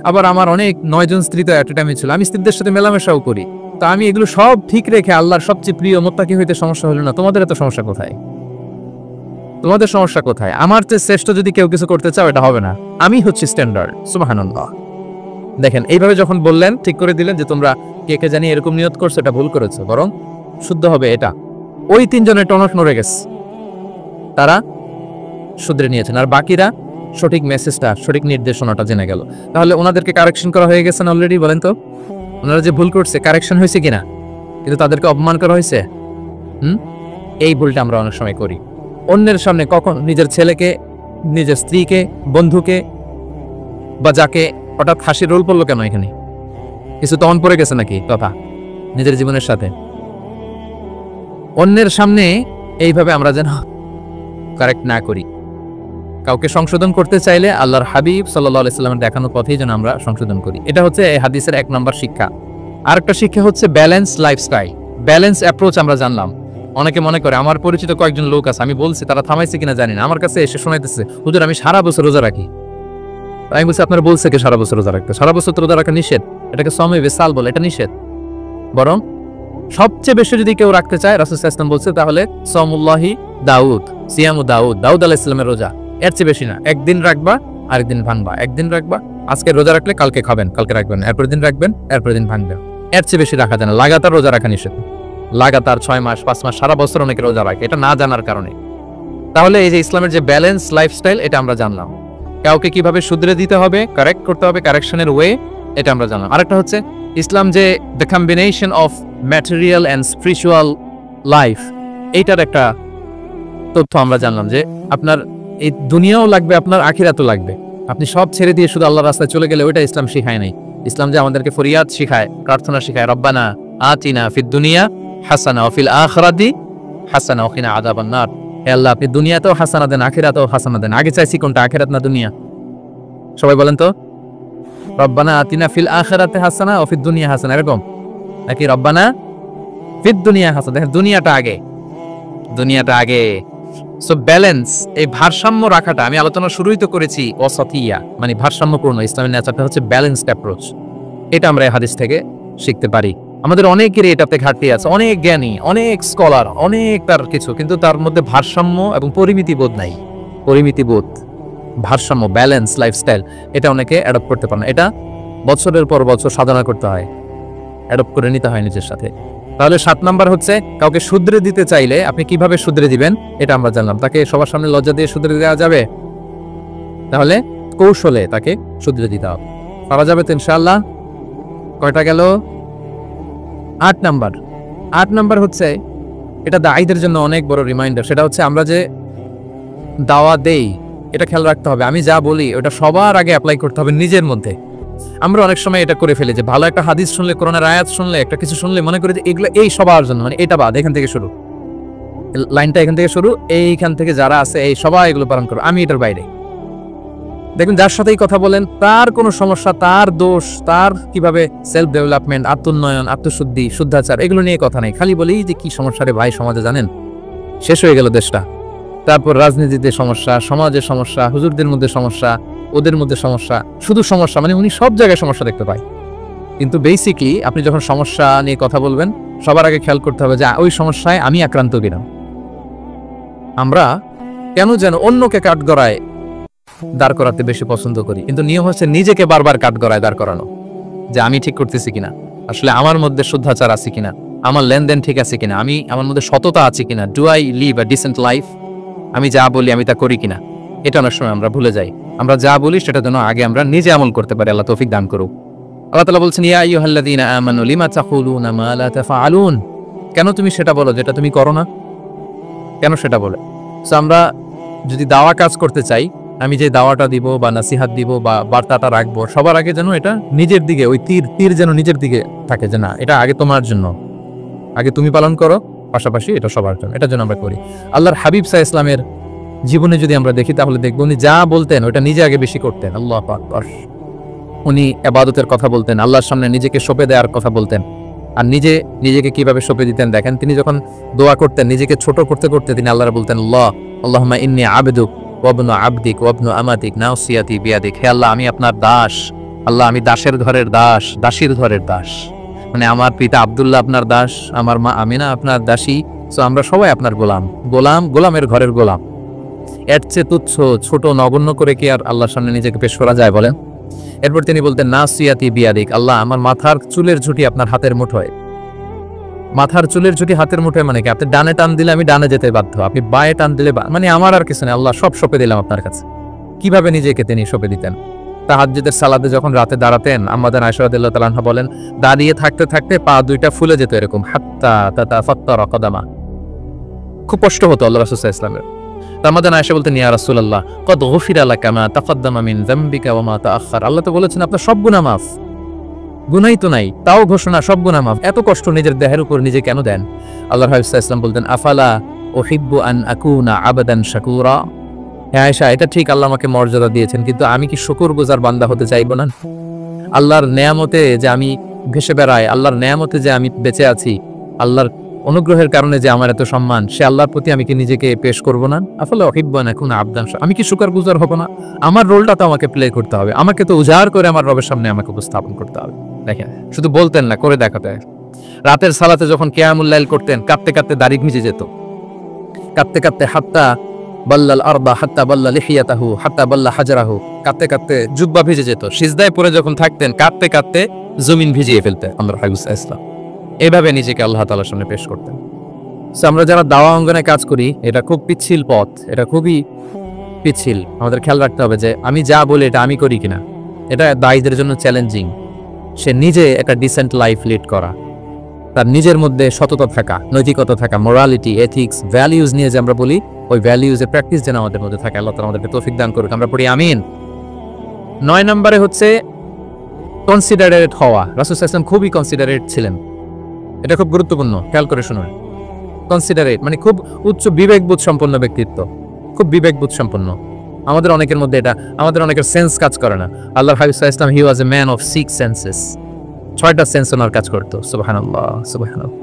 আবার আমার অনেক 9 জন স্ত্রী তো অ্যাট এ টাইমে ছিল, আমি স্ত্রীদের সাথে মেলামেশাও করি। তো আমি এগুলো সব ঠিক রেখে আল্লাহর সবচেয়ে প্রিয় মুত্তাকি হইতে সমস্যা হলো না। তোমাদের এত সমস্যা কোথায়? তোমাদের সমস্যা কোথায়? আমার চেয়ে শ্রেষ্ঠ যদি কেউ কিছু করতে চাও, এটা হবে না, আমি হচ্ছি স্ট্যান্ডার্ড। সুবহানাল্লাহ। দেখেন, এইভাবে যখন বললেন, ঠিক করে দিলেন যে তোমরা কে কে জানি এরকম নিয়ত করছো, এটা ভুল করেছো, বরং শুদ্ধ হবে এটা। ওই 3 জনের টনক নড়ে গেছে, তারা শুধরে নিয়েছেন। আর বাকিরা সঠিক মেসেজটা, সঠিক নির্দেশনাটা জেনে গেল। তাহলে ওনাদেরকে কারেকশন করা হয়ে গেছে না অলরেডি? বলেন তো, ওনারা যে ভুল করছে কারেকশন হয়েছে কিনা? কিন্তু তাদেরকে অপমান করা হয়েছে। এই ভুলটা আমরা অনেক সময় করি। অন্যের সামনে কখন নিজের ছেলেকে, নিজের স্ত্রীকে, বন্ধুকে বা যাকে, হঠাৎ হাসির রোল পড়লো কেন এখানে? কিছু তখন পড়ে গেছে নাকি কথা নিজের জীবনের সাথে? অন্যের সামনে এইভাবে আমরা যেন কারেক্ট না করি। কাউকে সংশোধন করতে চাইলে আল্লাহর হাবিব সাল্লাল্লাহু আলাইহি সাল্লামের দেখানো পথেই যেন আমরা সংশোধন করি। এটা হচ্ছে এই হাদিসের 1 নম্বর শিক্ষা। আরেকটা শিক্ষা হচ্ছে ব্যালেন্স লাইফস্টাইল, ব্যালেন্স অ্যাপ্রোচ আমরা জানলাম। অনেকে মনে করে, আমার পরিচিত কয়েকজন লোক আছে, আমি বলছি তারা থামাইছে কিনা জানি না, আমার কাছে এসে শোনাইতেছে, হুজুর আমি সারা বছর রোজা রাখি। আমি বলছি আপনার বলছে কি সারা বছর রোজা রাখতে? সারা বছর তো রোজা রাখা নিষেধ, এটাকে সমে বেসাল বলে, এটা নিষেধ। বরং সবচেয়ে বেশি যদি কেউ রাখতে চায়, রাসূল সাল্লাল্লাহু আলাইহি ওয়াসাল্লাম বলছে তাহলে সাওমুল্লাহি দাউদ, সিয়ামু দাউদ, দাউদ আলাইহিস সালামের রোজা, এর চেয়ে বেশি না। একদিন রাখবা, আরেকদিন ভাঙবা, একদিন রাখবা, আজকে রোজা রাখলে কালকে খাবেন, কালকে রাখবেন, এরপর দিন রাখবেন, এরপর দিন ভাঙবেন। এর চেয়ে বেশি রাখা যায় না। লাগাতার রোজা রাখা নিষেধ। লাগাতার 6 মাস 5 মাস সারা বছর অনেকে রোজা রাখে, এটা না জানার কারণে। তাহলে এই যে ইসলামের যে ব্যালেন্স লাইফস্টাইল, এটা আমরা জানলাম। কাউকে কিভাবে শুধরে দিতে হবে, কারেক্ট করতে হবে, কারেকশনের ওয়ে, এটা আমরা জানলাম। আরেকটা হচ্ছে ইসলাম যে the combination of material and spiritual life, এইটার একটা তথ্য আমরা জানলাম যে আপনার এই দুনিয়াও লাগবে, আপনার আখিরাতও লাগবে। আপনি সব ছেড়ে দিয়ে শুধু আল্লাহর রাস্তায় চলে গেলে ওইটা ইসলাম শিখায় নাই। ইসলাম যে আমাদেরকে ফরিয়াদ শিখায়, প্রার্থনা শিখায়, রব্বানা আতিনা ফিদ দুনিয়া হাসানা ওয়া ফিল আখিরাতি হাসানা ওয়া কিনা আযাবান নার। হে আল্লাহ, আপনি দুনিয়াতেও হাসানা দেন, আখিরাতেও হাসানা দেন। আগে চাইছি কোনটা, আখিরাত না দুনিয়া? সবাই বলেন তো, রব্বানা আতিনা ফিল আখিরাতি হাসানা ওয়া ফিদ দুনিয়া হাসানা, এরকম নাকি রব্বানা ফিদ দুনিয়া হাসানা? দেখেন দুনিয়াটা আগে, দুনিয়াটা আগে। সো ব্যালেন্স, এই ভারসাম্য রাখাটা আমি আলোচনা শুরুই তো করেছি, ওয়াসাতিয়া মানে ভারসাম্যপূর্ণ। ইসলামের নেচারটা হচ্ছে ব্যালেন্সড অ্যাপ্রোচ। এটা আমরা এই হাদিস থেকে শিখতে পারি। আমাদের অনেকেরই এটাতে ঘাটতি আছে, অনেক জ্ঞানী, অনেক স্কলার, অনেক তার কিছু, কিন্তু তার মধ্যে ভারসাম্য এবং পরিমিতি বোধ নাই। পরিমিতি বোধ, ভারসাম্য, ব্যালেন্স লাইফস্টাইল, এটা অনেকে অ্যাডপ্ট করতে পারে না। এটা বছরের পর বছর সাধনা করতে হয়, অ্যাডপ্ট করে নিতে হয় নিজের সাথে। তাহলে 7 নাম্বার হচ্ছে কাউকে শুধরে দিতে চাইলে আপনি কিভাবে শুধরে দিবেন, এটা আমরা জানলাম। তাকে সবার সামনে লজ্জা দিয়ে শুধরে দেওয়া যাবে? তাহলে কৌশলে তাকে শুধরে দিতে হবে। পারা যাবে তো ইনশাআল্লাহ? কয়টা গেল? 8 নাম্বার। 8 নাম্বার হচ্ছে, এটা দায়ীদের জন্য অনেক বড় রিমাইন্ডার। সেটা হচ্ছে আমরা যে দাওয়া দেই, এটা খেয়াল রাখতে হবে। আমি যা বলি ওটা সবার আগে অ্যাপ্লাই করতে হবে নিজের মধ্যে। আমরা অনেক সময় এটা করে ফেলি যে ভালো একটা হাদিস শুনলে, কোরআনের আয়াত শুনলে, একটা কিছু শুনলে মনে করি যে এগুলো এই সবার জন্য, মানে এটা বাদ, এখান থেকে শুরু, লাইনটা এখান থেকে শুরু, এইখান থেকে যারা আছে এই সবাই এগুলো পালন করো, আমি এটার বাইরে। দেখুন যার সাথেই কথা বলেন তার কোনো সমস্যা, তার দোষ, তার কিভাবে সেলফ ডেভেলপমেন্ট, আত্মোন্নয়ন, আত্মশুদ্ধি, শুদ্ধাচার, এগুলো নিয়ে কথা নেই। খালি বলি যে কি সমস্যা রে ভাই সমাজে, জানেন শেষ হয়ে গেল দেশটা। তারপর রাজনীতিতে সমস্যা, সমাজের সমস্যা, হুজুরদের মধ্যে সমস্যা, ওদের মধ্যে সমস্যা, শুধু সমস্যা, মানে উনি সব জায়গায় সমস্যা দেখতে পায়। কিন্তু বেসিকলি আপনি যখন সমস্যা নিয়ে কথা বলবেন, সবার আগে খেয়াল করতে হবে যে ওই সমস্যায় আমি আক্রান্ত কিনা। আমরা কেন যেন অন্যকে কাঠগড়ায় দাঁড় করাতে বেশি পছন্দ করি, কিন্তু নিয়ম হচ্ছে নিজেকে বারবার কাঠগড়ায় দাঁড় করানো, যে আমি ঠিক করতেছি কিনা, আসলে আমার মধ্যে শুদ্ধাচার আছে কিনা, আমার লেনদেন ঠিক আছে কিনা, আমি আমার মধ্যে সততা আছে কিনা, do I live a decent life, আমি যা বলি আমি তা করি কিনা। এটা অনেক সময় আমরা ভুলে যাই। আমরা যা বলি সেটা যেন আগে আমরা নিজে আমল করতে পারি। আল্লাহ তৌফিক দান করুক। আল্লাহ তাআলা বলছেন, ইয়া আইয়ুহাল্লাযীনা আমানু লিমা তাকুলুনা মা লা তাফআলুন, কেন তুমি সেটা বলো যেটা তুমি করো না? কেন সেটা বলে? সো আমরা যদি দাওয়া কাজ করতে চাই, আমি যে দাওয়াটা দিব বা নসিহত দিব বা বার্তাটা রাখবো, সবার আগে যেন এটা নিজের দিকে, ওই তীর যেন নিজের দিকে থাকে, যে না এটা আগে তোমার জন্য, আগে তুমি পালন করো, পাশাপাশি এটা সবার জন্য। এটার জন্য আমরা করি। আল্লাহর হাবিব সাল্লাল্লাহু আলাইহি ওয়াসাল্লামের জীবনে যদি আমরা দেখি তাহলে দেখবো উনি যা বলতেন ওটা নিজে আগে বেশি করতেন। আল্লাহু আকবার। উনি ইবাদতের কথা বলতেন, আল্লাহর সামনে নিজেকে সঁপে দেওয়ার কথা বলতেন। আর নিজেকে কিভাবে সঁপে দিতেন দেখেন, তিনি যখন দোয়া করতেন নিজেকে ছোট করতে করতে তিনি আল্লাহর বলতেন, আল্লাহুম্মা ইন্নী আবদুক ওয়া ইবনু আবদিক ওয়া ইবনু আমাতিক নাসিয়াতি বিয়াদিক। হে আল্লাহ, আমি আপনার দাস। আল্লাহ, আমি দাসের ঘরের দাস, দাসীর ঘরের দাস। মানে আমার পিতা আব্দুল্লাহ আপনার দাস, আমার মা আমিনা আপনার দাসী। সো আমরা সবাই আপনার গোলামের ঘরের গোলাম। এর চেয়ে তুচ্ছ, ছোট, নগণ্য করে কি আর আল্লাহর সামনে নিজেকে পেশ করা যায় বলেন? এরপর তিনি বলতেন, নাসিয়াতি বিয়াদিক। আল্লাহ, আমার মাথার চুলের ঝুঁটি আপনার হাতের মুঠোয়। মাথার চুলের ঝুঁটি হাতের মুঠোয় মানে কি? আপনি ডানে টান দিলে আমি ডানে যেতে বাধ্য, আপনি বায়ে টান দিলে মানে আমার আর কিছু নেই। আল্লাহ, সব সঁপে দিলাম আপনার কাছে। কিভাবে নিজেকে তিনি সঁপে দিতেন। তাহাজ্জুদের সালাতে যখন রাতে দাঁড়াতেন, আম্মা জান আয়েশা রাদিয়াল্লাহু তাআলা আনহা বলেন, দাঁড়িয়ে থাকতে থাকতে পা দুইটা ফুলে যেত এরকম, হাত্তা তাতাফাত্তারা কদামা। খুব কষ্ট হতো আল্লাহ রাসূল সাল্লাল্লাহু আলাইহি ওয়াসাল্লামের। আম্মা জান আয়েশা বলতেন, ইয়া রাসূলুল্লাহ কদ গুফিরা লাকা মা তাকাদ্দামা মিন যামবিকা ওয়া মা তাআখার। আল্লাহ তো বলেছেন আপনার সব গুনাহ মাফ, গুনাই তো নাই, তাও ঘোষণা সব গুনাহ মাফ, এত কষ্ট নিজের দেহের উপর নিজে কেন দেন? আল্লাহর হাবিব সাল্লাল্লাহু আলাইহি ওয়াসাল্লাম বলতেন, আফালা উহিব্বু আন আকুনা আবাদান শাকুরা। হ্যাঁ আয়েশা, এটা ঠিক, আল্লাহ আমাকে মর্যাদা দিয়েছেন, কিন্তু আমি কি শুকরগুজার বান্দা হতে চাইব না? আল্লাহর নেয়ামতে যে আমি ভেসে বেড়াই, আল্লাহর নেয়ামতে যে আমি বেঁচে আছি, আল্লাহর অনুগ্রহের কারণে যে আমার এত সম্মান, সে আল্লাহর প্রতি আমি কি নিজেকে পেশ করব না? আফালা উহিব্বু আন আকুনা আবদান, আমি কি শুকরগুজার হব না? আমার রোলটা তো আমাকে প্লে করতে হবে, আমাকে তো উজাড় করে আমার রবের সামনে আমাকে উপস্থাপন করতে হবে। দেখেন, শুধু বলতেন না, করে দেখাতে। রাতের সালাতে যখন কিয়ামুল লাইল করতেন, কাঁদতে কাঁদতে দাড়ি ভিজে যেত, কাঁদতে কাঁদতে হাত্তা বাল্লাল আরদা হাত্তা বাল্লা লিহিয়াতাহু হাত্তা বাল্লা হাজারাহু, কাঁদতে কাঁদতে জুব্বা ভিজে যেত। সিজদায় পড়ে যখন থাকতেন, কাঁদতে কাঁদতে জমিন ভিজিয়ে ফেলতেন আল্লাহর হাবিব সাল্লাল্লাহু আলাইহি ওয়াসাল্লাম। এভাবে নিজেকে আল্লাহ তাআলার সামনে পেশ করতেন। সো আমরা যারা দাওয়া অঙ্গনে কাজ করি, এটা খুব পিচ্ছিল পথ, এটা খুবই পিচ্ছিল। আমাদের খেয়াল রাখতে হবে যে আমি যা বলি এটা আমি করি কিনা। এটা দায়ীদের জন্য চ্যালেঞ্জিং। সে নিজে একটা ডিসেন্ট লাইফ লিড করা, তার নিজের মধ্যে সততা থাকা, নৈতিকতা থাকা, মোরালিটি, এথিক্স, ভ্যালিউজ নিয়ে যে আমরা বলি, ওই ভ্যালিউজের প্র্যাকটিস যেন আমাদের মধ্যে থাকে। আল্লাহ তাআলা আমাদেরকে তৌফিক দান করুক, আমরা পড়ি আমিন। 9 নম্বরে হচ্ছে কনসিডারেট হওয়া। রাসূল সাল্লাল্লাহু আলাইহি ওয়াসাল্লাম খুবই কনসিডারেট ছিলেন, এটা খুব গুরুত্বপূর্ণ, খেয়াল করে শুনুন। কনসিডারেট মানে খুব উচ্চ বিবেকবোধ সম্পন্ন ব্যক্তিত্ব, খুব বিবেকবোধ সম্পন্ন। আমাদের অনেকের মধ্যে এটা, আমাদের অনেকের সেন্স কাজ করে না। আল্লাহর হাবিব সাল্লাল্লাহু আলাইহি ওয়াসাল্লাম, he was a man of 6 senses. 6টা সেন্স ওনার কাজ করতো। সুবহানাল্লাহ, সুবহানাল্লাহ।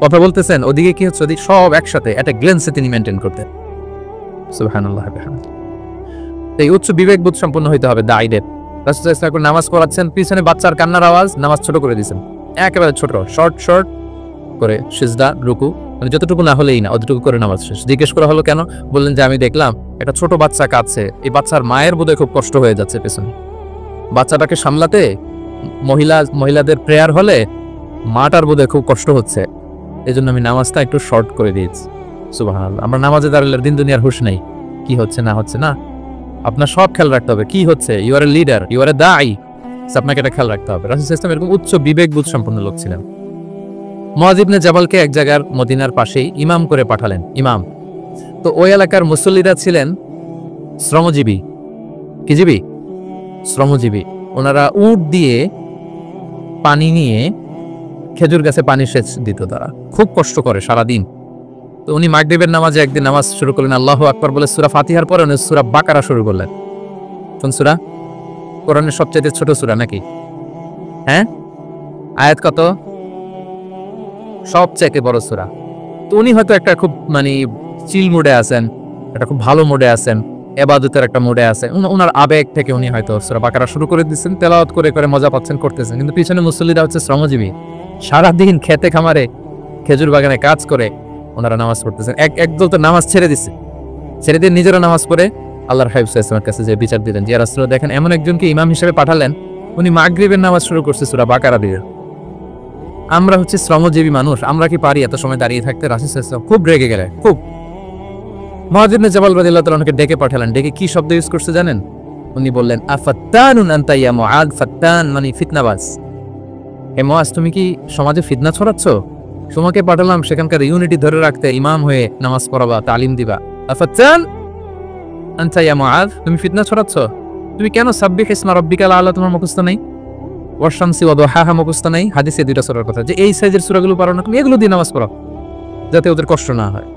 কথা বলতেছেন, ওদিকে কি হচ্ছে, ওদিকে সব একসাথে একটা গ্লেন্সে তিনি মেনটেন করতেন। সুবহানাল্লাহ। এই উচ্চ বিবেকবোধ সম্পন্ন হইতে হবে দায়ীদের। রাসূল সাল্লাল্লাহু আলাইহি ওয়াসাল্লাম নামাজ পড়াচ্ছেন, পিছনে বাচ্চার কান্নার আওয়াজ, নামাজ ছোট করে দিয়েছেন, একেবারে ছোট, শর্ট শর্ট করে সিজদা, রুকু, মানে যতটুকু না হলেই না, অতটুকু করে নামাজ শেষ। জিজ্ঞেস করা হলো কেন? বললেন যে আমি দেখলাম একটা ছোট বাচ্চা কাঁদছে, এই বাচ্চার মায়ের বোধহয় খুব কষ্ট হয়ে যাচ্ছে পেছনে, বাচ্চাটাকে সামলাতে মহিলাদের প্রেয়ার হলে মাটার বোধহয় খুব কষ্ট হচ্ছে, এই জন্য আমি নামাজটা একটু শর্ট করে দিয়েছি। সুবহানাল্লাহ। আমরা নামাজে দাঁড়ালে দিন দুনিয়ার হুঁশ নেই, কি হচ্ছে না হচ্ছে না, আপনার সব খেয়াল রাখতে হবে, কি হচ্ছে। You are a leader, you are a দাঈ, আপনাকে এটা খেয়াল রাখতে হবে। রাসূল সাল্লাল্লাহু আলাইহি ওয়াসাল্লাম এরকম উচ্চ বিবেকবোধ সম্পন্ন লোক ছিলেন। মুআয ইবনে জাবালকে এক জায়গার মদিনার পাশেই ইমাম করে পাঠালেন, ইমাম। তো ওই এলাকার মুসল্লিরা ছিলেন শ্রমজীবী। কি জীবী? শ্রমজীবী। ওনারা উট দিয়ে পানি নিয়ে খেজুর গাছে পানি সেচ দিত, তারা খুব কষ্ট করে সারাদিন। তো উনি মাগরিবের নামাজে একদিন নামাজ শুরু করলেন, আল্লাহু আকবার বলে সূরা ফাতিহার পরে উনি সূরা বাকারা শুরু করলেন। কোন সূরা? কোরআনের সবচেয়ে ছোট সূরা নাকি? হ্যাঁ, আয়াত কত? সবচেয়ে বড় সূরা। তো উনি হয়তো একটা খুব মানে চিল মুডে আছেন, একটা খুব ভালো মুডে আছেন, ইবাদতের একটা মুডে আছেন, ওনার আবেগ থেকে উনি হয়তো সূরা বাকারা শুরু করে দিচ্ছেন, তেলাওয়াত করে করে মজা পাচ্ছেন, করতেছেন। কিন্তু পিছনে মুসল্লিরা হচ্ছে শ্রমজীবী, সারাদিন খেতে খামারে খেজুর বাগানে কাজ করে ওনারা নামাজ পড়তেছেন। একদল তো নামাজ ছেড়ে দিচ্ছে, ছেড়ে দিয়ে নিজেরা নামাজ পড়ে আল্লাহর হাবিব সাল্লাল্লাহু আলাইহি ওয়াসাল্লামের কাছে যে বিচার দিলেন, যে রাসূল দেখেন এমন একজনকে ইমাম হিসেবে পাঠালেন, উনি মাগরিবের নামাজ শুরু করছে সূরা বাকারা দিয়ে। আমরা হচ্ছে শ্রমজীবী মানুষ, আমরা কি পারি এত সময় দাঁড়িয়ে থাকতে? রাসূল সাল্লাল্লাহু আলাইহি ওয়াসাল্লাম খুব রেগে গেলেন, খুব। মুআয ইবনে জাবাল রাদিয়াল্লাহু তাআলা ওনাকে ডেকে পাঠালেন, ডেকে কি শব্দ ইউজ করছে জানেন? উনি বললেন, আফাত্তানুন আনতা ইয়া মুআয, ফাত্তান মানে ফিতনাবাজ। হে মুআয, তুমি কি সমাজে ফিতনা ছড়াচ্ছ? তোমাকে পাঠালাম সেখানকার ইউনিটি ধরে রাখতে, ইমাম হয়ে নামাজ পড়াবা, তালিম দিবা। আফাত্তান আনতা ইয়া মুআয, তুমি ফিতনা ছড়াচ্ছ? তুমি কেন সাব্বিহ ইসমা রাব্বিকাল আলা তোমার মুখস্থ নেই? ওয়াশামসি ওয়া দুহাহা মুখস্থ নেই? হাদিসে দুইটা সূরার কথা, যে এই সাইজের সূরাগুলো পারো না তুমি, এগুলো দিয়ে নামাজ পড়ো যাতে ওদের কষ্ট না হয়।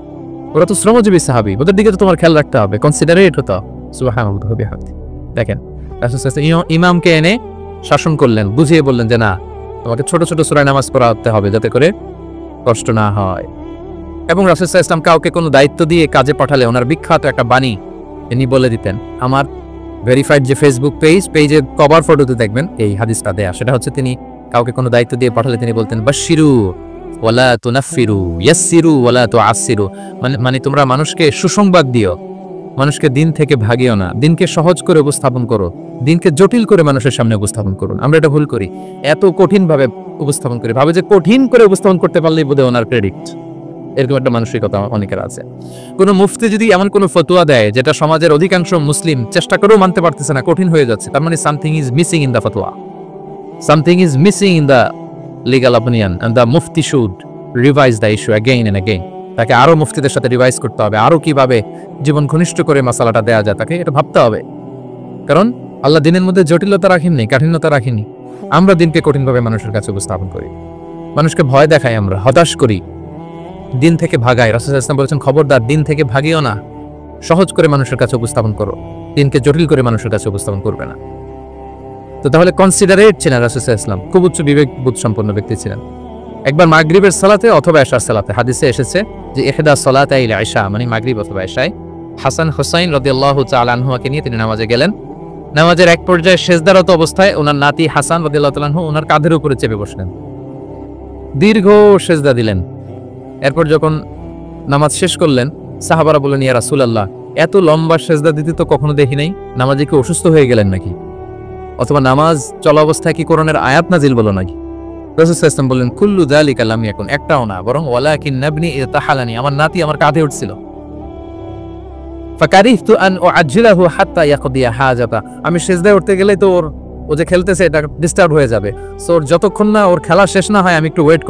ওরা তো শ্রমজীবী সাহাবী, ওদের দিকে তো তোমার খেয়াল রাখতে হবে, কনসিডারেট হতে হবে। সুবহানাল্লাহ। দেখেন রাসূল সাল্লাল্লাহু আলাইহি ওয়াসাল্লাম ইমামকে এনে শাসন করলেন, বুঝিয়ে বললেন যে না, তোমাকে ছোট ছোট সূরায় নামাজ পড়াতে হবে যাতে করে কষ্ট না হয়। এবং রাসূল সাল্লাল্লাহু আলাইহি ওয়াসাল্লাম কাউকে কোনো দায়িত্ব দিয়ে কাজে পাঠালে ওনার বিখ্যাত একটা বাণী তিনি বলে দিতেন। আমার ভেরিফাইড যে ফেসবুক পেজের কভার ফটোতে দেখবেন এই হাদিসটা দেয়া, সেটা হচ্ছে তিনি কাউকে কোনো দায়িত্ব দিয়ে পাঠালে তিনি বলতেন, বাশশিরু ওয়ালা তুনাফফিরু ইয়াসসিরু ওয়ালা তুআসসিরু, মানে তোমরা মানুষকে সুসংবাদ দিও, মানুষকে দিন থেকে ভাগিও না, দিনকে সহজ করে উপস্থাপন করো, দিনকে জটিল করে মানুষের সামনে উপস্থাপন করুন। আমরা এটা ভুল করি, এত কঠিন ভাবে উপস্থাপন করি, ভাবে যে কঠিন করে উপস্থাপন করতে পারলেই বোধহয় ওনার ক্রেডিট। এরকম একটা মানসিকতা অনেকের আছে। কোনো মুফতি যদি এমন কোনো ফতোয়া দেয় যেটা সমাজের অধিকাংশ মুসলিম চেষ্টা করেও মানতে পারতেছে না, কঠিন হয়ে যাচ্ছে, তার মানে something is missing in the ফতোয়া, something is missing in the legal opinion, and the মুফতি should revise the issue again and again. তাকে আরো মুফতিদের সাথে রিভাইজ করতে হবে, আরো কিভাবে জীবন ঘনিষ্ঠ করে মাসালাটা দেওয়া যায় তাকে এটা ভাবতে হবে। কারণ আল্লাহ দিনের মধ্যে জটিলতা রাখেননি, কাঠিন্যতা রাখেনি। আমরা দিনকে কঠিনভাবে মানুষের কাছে উপস্থাপন করি, মানুষকে ভয় দেখাই, আমরা হতাশ করি, দিন থেকে ভাগাই। রাসূল সাল্লাল্লাহু আলাইহি ওয়াসাল্লাম বলেছেন, খবরদার দিন থেকে ভাগিও না, সহজ করে মানুষের কাছে উপস্থাপন করো, দিনকে জটিল করে মানুষের কাছে উপস্থাপন করবে না। তো তাহলে কনসিডারেট ছিলেন রাসূল সাল্লাল্লাহু আলাইহি ওয়াসাল্লাম, খুব উচ্চ বিবেকবোধ সম্পন্ন ব্যক্তি ছিলেন। একবার মাগরিবের সালাতে অথবা এশার সালাতে হাদিসে এসেছে যে ইহদা সালাতাইল ইশা, মানে মাগরিব অথবা এশায়, হাসান হুসাইন রাদিয়াল্লাহু তাআলা আনহুকে নিয়ে তিনি নামাজে গেলেন। নামাজের এক পর্যায়ে সেজদারত অবস্থায় ওনার নাতি হাসান রাদিয়াল্লাহু তাআলা আনহু ওনার কাঁধের উপরে চেপে বসলেন, দীর্ঘ সেজদা দিলেন। এরপর যখন নামাজ শেষ করলেন, সাহাবারা বললেন, ইয়া রাসূলুল্লাহ, এত লম্বা সেজদা দিতে তো কখনো দেখি নাই, নামাজে কি অসুস্থ হয়ে গেলেন নাকি, অথবা নামাজ চলা অবস্থায় কি কোরআনের আয়াত নাজিল বলো নাকি? রাসূল সাল্লাল্লাহু আলাইহি ওয়াসাল্লাম বললেন, কুল্লু যালিকা লাম ইয়াকুন, একটাও না, বরং ওয়ালাকিন নাবনি ইতাহালানি, আমার নাতি আমার কাঁধে উঠছিল। ফাকারিহতু আন উআজ্জিলাহু হাত্তা ইয়াকদিয়া হাজাতা, আমি সিজদায় উঠতে গেলেই তো ও যে খেলতেছে এটা ডিস্টার্ব হয়ে যাবে, সো যতক্ষণ না ওর খেলা শেষ না হয় আমি একটু ওয়েট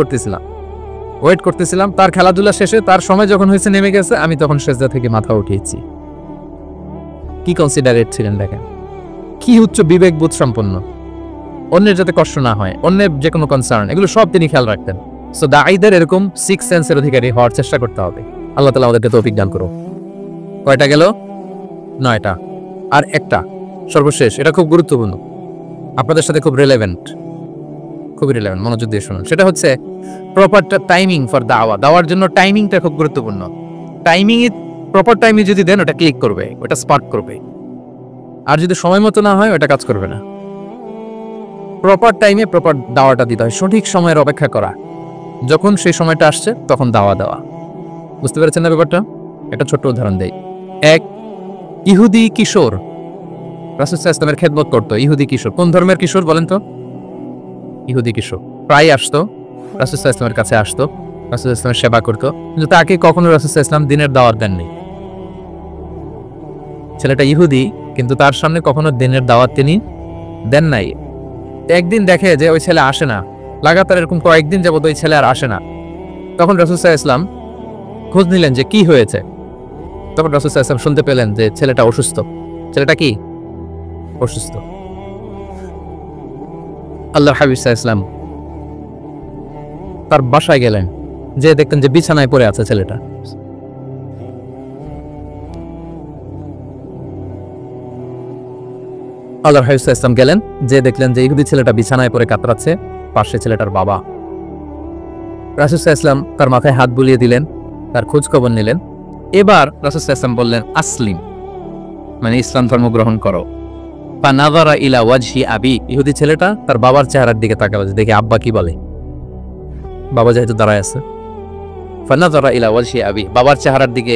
করতেছিলাম। তার খেলাধুলা শেষে তার সময় যখন হয়েছে নেমে গেছে, আমি তখন সিজদা থেকে মাথা উঠিয়েছি। কি কনসিডারেট ছিলেন দেখেন, কি উচ্চ বিবেকবোধ সম্পন্ন, অন্যের যাতে কষ্ট না হয়, অন্যের যে কোনো কনসার্ন, এগুলো সব তিনি খেয়াল রাখতেন। সো দাঈদের এরকম সিক্স সেন্সের অধিকারী হওয়ার চেষ্টা করতে হবে। আল্লাহ তাআলা আমাদেরকে তৌফিক দান করুন। কয়টা গেল? 9টা। আর একটা সর্বশেষ, এটা খুব গুরুত্বপূর্ণ, আপনাদের সাথে খুব রিলেভেন্ট, মনোযোগ দিয়ে শুনুন। সেটা হচ্ছে প্রপার টাইমিং ফর দাওয়া। দাওয়ার জন্য টাইমিংটা খুব গুরুত্বপূর্ণ। টাইমিং প্রপার টাইমে যদি দেন, ওটা ক্লিক করবে, ওটা স্পার্ক করবে। আর যদি সময় মতো না হয়, ওটা কাজ করবে না। প্রপার টাইমে প্রপার দাওয়াটা দিতে হয়, সঠিক সময়ের অপেক্ষা করা, যখন সেই সময়টা আসছে তখন দাওয়া দেওয়া। বুঝতে পেরেছেন না ব্যাপারটা? একটা ছোট্ট উদাহরণ দেই। এক ইহুদি কিশোর রাসূল সাল্লাল্লাহু আলাইহি ওয়াসাল্লামের খেদমত করতো। ইহুদি কিশোর, কোন ধর্মের কিশোর বলেন তো? ইহুদি কিশোর। প্রায় আসতো, রাসূল সাল্লাল্লাহু আলাইহি ওয়াসাল্লামের কাছে আসতো, রাসূল সাল্লাল্লাহু আলাইহি ওয়াসাল্লামের সেবা করতো, কিন্তু তাকে কখনো রাসূল সাল্লাল্লাহু আলাইহি ওয়াসাল্লাম দিনের দাওয়াত দেননি। ছেলেটা ইহুদি, কিন্তু তার সামনে কখনো দিনের দাওয়াত তিনি দেন নাই। একদিন দেখে যে ওই ছেলে আসে না, লাগাতার এরকম কয়েকদিন যাবত ওই ছেলে আর আসে না। তখন রাসূল সাল্লাল্লাহু আলাইহি ওয়াসাল্লাম খোঁজ নিলেন যে কি হয়েছে। তখন রাসূল সাল্লাল্লাহু আলাইহি ওয়াসাল্লাম শুনতে পেলেন যে ছেলেটা অসুস্থ। ছেলেটা কি অসুস্থ? আল্লাহর হাবিব সাল্লাল্লাহু আলাইহি ওয়াসাল্লাম তার বাসায় গেলেন, যে দেখতেন যে বিছানায় পড়ে আছে ছেলেটা। আল্লাহর হাবিব সাল্লাল্লাহু আলাইহি ওয়াসাল্লাম গেলেন, যে দেখলেন যে ইহুদি ছেলেটা বিছানায় পড়ে কাতরাচ্ছে, পাশে ছেলেটার বাবা। রাসূল সাল্লাল্লাহু আলাইহি ওয়াসাল্লাম তার মাথায় হাত বুলিয়ে দিলেন, তার খোঁজ খবর নিলেন। এবার রাসূল সাল্লাল্লাহু আলাইহি ওয়াসাল্লাম বললেন, আসলিম, মানে ইসলাম ধর্ম গ্রহণ করো। ফানাযারা ইলা ওয়াজহি আবি, ইহুদি ছেলেটা তার বাবার চেহারার দিকে তাকালো, দেখে আব্বা কি বলে। বাবা যেহেতু দাঁড়ায় আছে, ফানাযারা ইলা ওয়াজহি আবি, বাবার চেহারার দিকে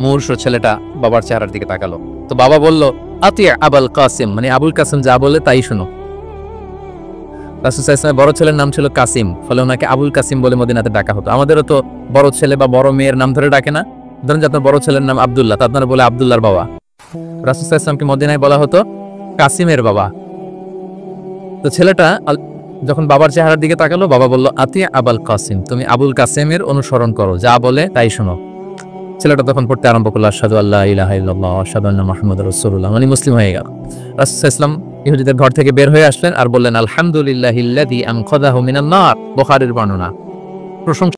মূর্ষ ছেলেটা বাবার চেহারার দিকে তাকালো। তো বাবা বলল, আতি আবুল কাসিম, মানে আবুল কাসিম যা বলে তাই শোনো। রাসূল সাল্লাল্লাহু আলাইহি ওয়াসাল্লামের বড় ছেলের নাম ছিল কাসিম, ফলে ওনাকে আবুল কাসিম বলে মদিনাতে ডাকা হতো। আমাদেরও তো বড় ছেলে বা বড় মেয়ের নাম ধরে ডাকে না? ধরেন যে আপনার বড় ছেলের নাম আব্দুল্লাহ, তা আপনারা বলে আব্দুল্লাহর বাবা। রাসূল সাল্লাল্লাহু আলাইহি ওয়াসাল্লামকে মদিনায় বলা হতো কাসিমের বাবা। তো ছেলেটা যখন বাবার চেহারার দিকে তাকালো, বাবা বলল, আতি আবুল কাসিম, তুমি আবুল কাসিমের অনুসরণ করো, যা বলে তাই শোনো। ছেলেটা তখন পড়তে আরম্ভ করলো, আশহাদু আল্লা ইলাহা ইল্লাল্লাহ ওয়া আশহাদু আন্না মুহাম্মাদুর রাসূলুল্লাহ, মানে মুসলিম হয়ে গেল। রাসূল সাল্লাল্লাহু আলাইহি ওয়াসাল্লাম ইহুদিদের ঘর থেকে বের হয়ে আসলেন আর বললেন, আলহামদুলিল্লাহিল্লাযী আনকাযাহু মিনান নার, বুখারীর বর্ণনা। প্রশংসা